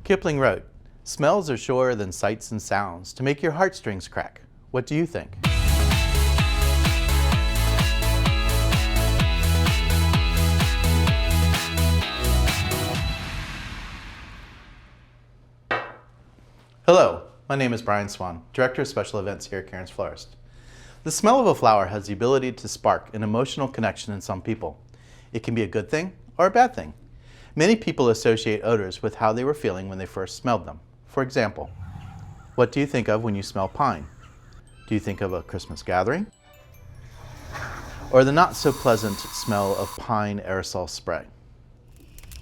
Kipling wrote, "Smells are surer than sights and sounds to make your heartstrings crack." What do you think? Hello, my name is Bryan Swann, Director of Special Events here at Karin's Florist. The smell of a flower has the ability to spark an emotional connection in some people. It can be a good thing or a bad thing. Many people associate odors with how they were feeling when they first smelled them. For example, what do you think of when you smell pine? Do you think of a Christmas gathering? Or the not so pleasant smell of pine aerosol spray?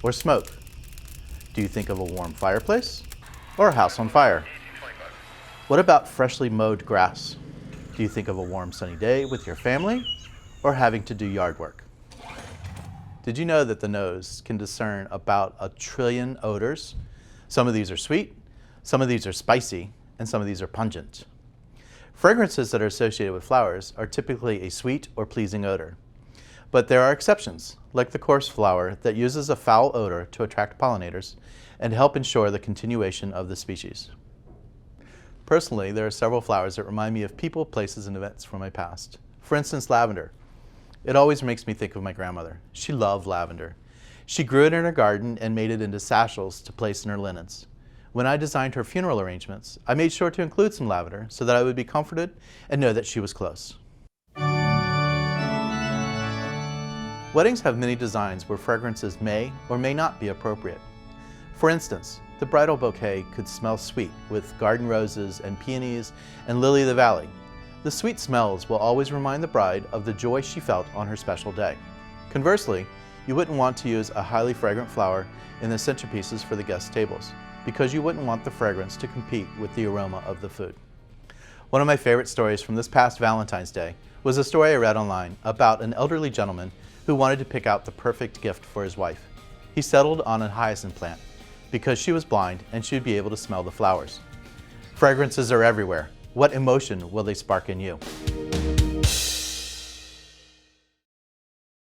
Or smoke? Do you think of a warm fireplace? Or a house on fire? What about freshly mowed grass? Do you think of a warm sunny day with your family? Or having to do yard work? Did you know that the nose can discern about 1 trillion odors? Some of these are sweet, some of these are spicy, and some of these are pungent. Fragrances that are associated with flowers are typically a sweet or pleasing odor. But there are exceptions, like the coarse flower that uses a foul odor to attract pollinators and help ensure the continuation of the species. Personally, there are several flowers that remind me of people, places, and events from my past. For instance, lavender. It always makes me think of my grandmother. She loved lavender. She grew it in her garden and made it into satchels to place in her linens. When I designed her funeral arrangements, I made sure to include some lavender so that I would be comforted and know that she was close. Weddings have many designs where fragrances may or may not be appropriate. For instance, the bridal bouquet could smell sweet with garden roses and peonies and lily of the valley. The sweet smells will always remind the bride of the joy she felt on her special day. Conversely, you wouldn't want to use a highly fragrant flower in the centerpieces for the guest tables, because you wouldn't want the fragrance to compete with the aroma of the food. One of my favorite stories from this past Valentine's Day was a story I read online about an elderly gentleman who wanted to pick out the perfect gift for his wife. He settled on a hyacinth plant because she was blind and she would be able to smell the flowers. Fragrances are everywhere. What emotion will they spark in you?